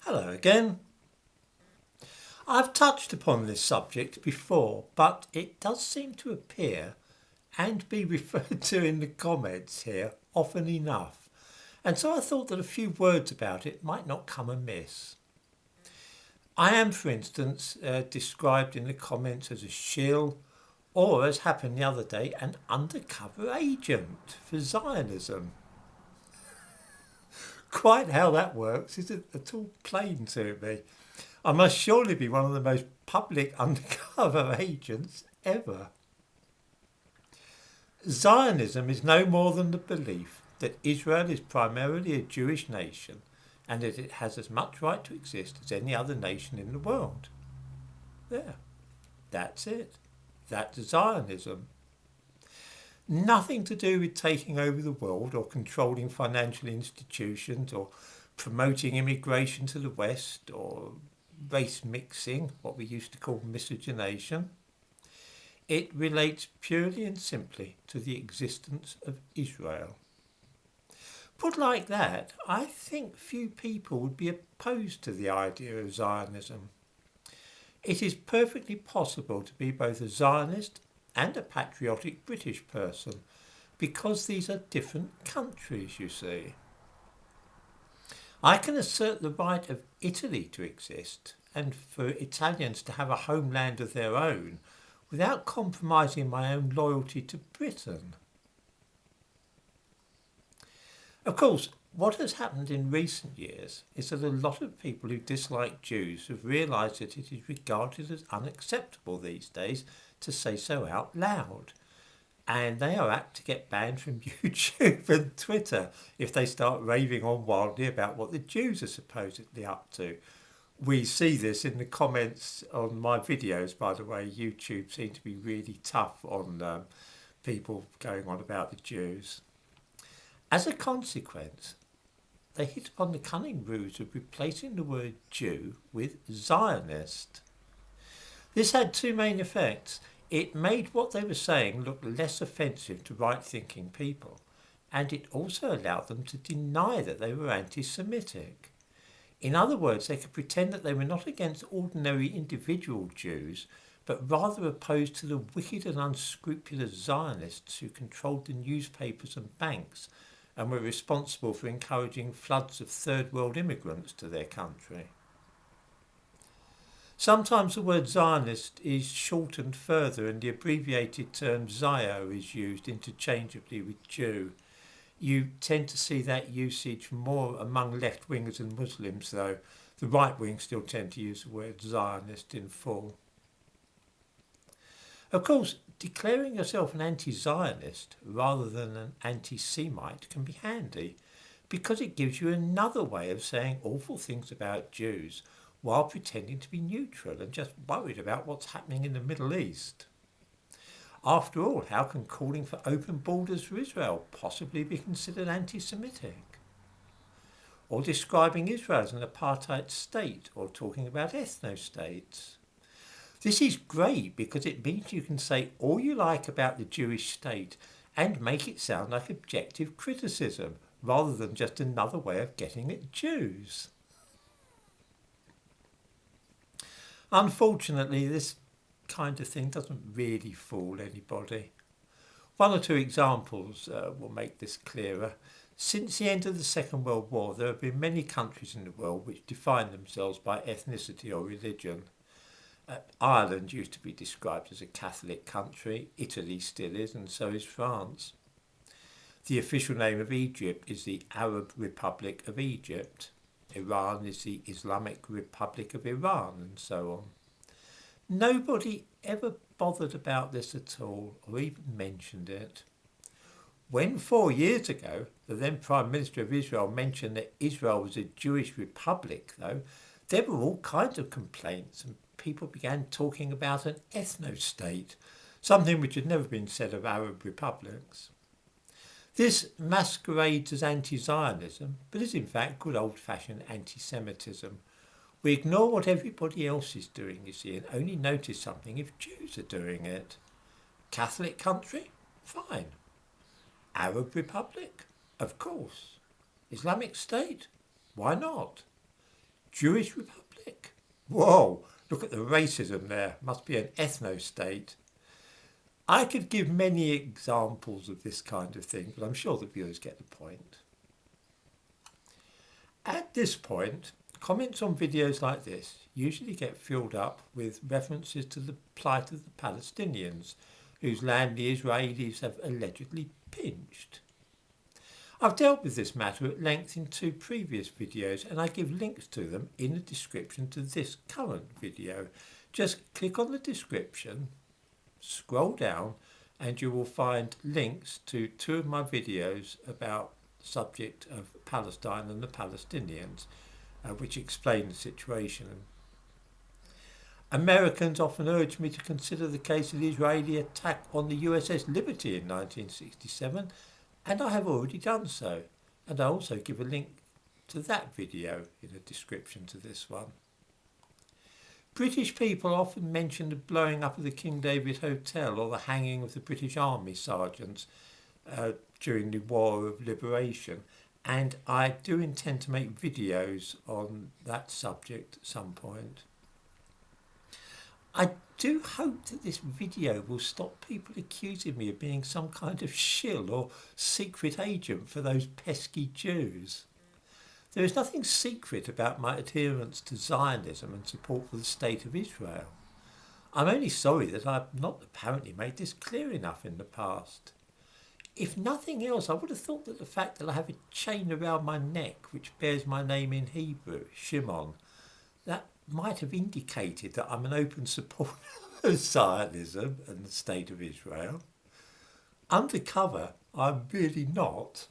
Hello again. I've touched upon this subject before, but it does seem to appear and be referred to in the comments here often enough, and so I thought that a few words about it might not come amiss. I am, for instance, described in the comments as a shill, or as happened the other day, an undercover agent for Zionism. Quite how that works isn't at all plain to me. I must surely be one of the most public undercover agents ever. Zionism is no more than the belief that Israel is primarily a Jewish nation and that it has as much right to exist as any other nation in the world. There, that's it. That's Zionism. Nothing to do with taking over the world or controlling financial institutions or promoting immigration to the West or race mixing, what we used to call miscegenation. It relates purely and simply to the existence of Israel. Put like that, I think few people would be opposed to the idea of Zionism. It is perfectly possible to be both a Zionist and a patriotic British person, because these are different countries, you see. I can assert the right of Italy to exist and for Italians to have a homeland of their own without compromising my own loyalty to Britain. Of course, what has happened in recent years is that a lot of people who dislike Jews have realised that it is regarded as unacceptable these days to say so out loud. And they are apt to get banned from YouTube and Twitter if they start raving on wildly about what the Jews are supposedly up to. We see this in the comments on my videos, by the way. YouTube seem to be really tough on people going on about the Jews. As a consequence, they hit upon the cunning ruse of replacing the word Jew with Zionist. This had two main effects. It made what they were saying look less offensive to right-thinking people, and it also allowed them to deny that they were anti-Semitic. In other words, they could pretend that they were not against ordinary individual Jews, but rather opposed to the wicked and unscrupulous Zionists who controlled the newspapers and banks and were responsible for encouraging floods of third world immigrants to their country. Sometimes the word Zionist is shortened further and the abbreviated term Zio is used interchangeably with Jew. You tend to see that usage more among left-wingers and Muslims, though. The right-wing still tend to use the word Zionist in full. Of course, declaring yourself an anti-Zionist rather than an anti-Semite can be handy because it gives you another way of saying awful things about Jews while pretending to be neutral and just worried about what's happening in the Middle East. After all, how can calling for open borders for Israel possibly be considered anti-Semitic? Or describing Israel as an apartheid state or talking about ethno-states? This is great because it means you can say all you like about the Jewish state and make it sound like objective criticism rather than just another way of getting at Jews. Unfortunately, this kind of thing doesn't really fool anybody. One or two examples will make this clearer. Since the end of the Second World War, there have been many countries in the world which define themselves by ethnicity or religion. Ireland used to be described as a Catholic country, Italy still is, and so is France. The official name of Egypt is the Arab Republic of Egypt. Iran is the Islamic Republic of Iran, and so on. Nobody ever bothered about this at all, or even mentioned it. When 4 years ago, the then Prime Minister of Israel mentioned that Israel was a Jewish republic, though, there were all kinds of complaints and people began talking about an ethno-state, something which had never been said of Arab republics. This masquerades as anti-Zionism, but is in fact good old-fashioned anti-Semitism. We ignore what everybody else is doing, you see, and only notice something if Jews are doing it. Catholic country? Fine. Arab Republic? Of course. Islamic State? Why not? Jewish Republic? Whoa, look at the racism there. Must be an ethno-state. I could give many examples of this kind of thing, but I'm sure the viewers get the point. At this point, comments on videos like this usually get filled up with references to the plight of the Palestinians, whose land the Israelis have allegedly pinched. I've dealt with this matter at length in 2 previous videos, and I give links to them in the description to this current video. Just click on the description, scroll down, and you will find links to 2 of my videos about the subject of Palestine and the Palestinians, which explain the situation. Americans often urge me to consider the case of the Israeli attack on the USS Liberty in 1967, and I have already done so, and I also give a link to that video in the description to this one. British people often mention the blowing up of the King David Hotel or the hanging of the British Army sergeants during the War of Liberation, and I do intend to make videos on that subject at some point. I do hope that this video will stop people accusing me of being some kind of shill or secret agent for those pesky Jews. There is nothing secret about my adherence to Zionism and support for the State of Israel. I'm only sorry that I have not apparently made this clear enough in the past. If nothing else, I would have thought that the fact that I have a chain around my neck which bears my name in Hebrew, Shimon, that might have indicated that I'm an open supporter of Zionism and the State of Israel. Undercover, I'm really not.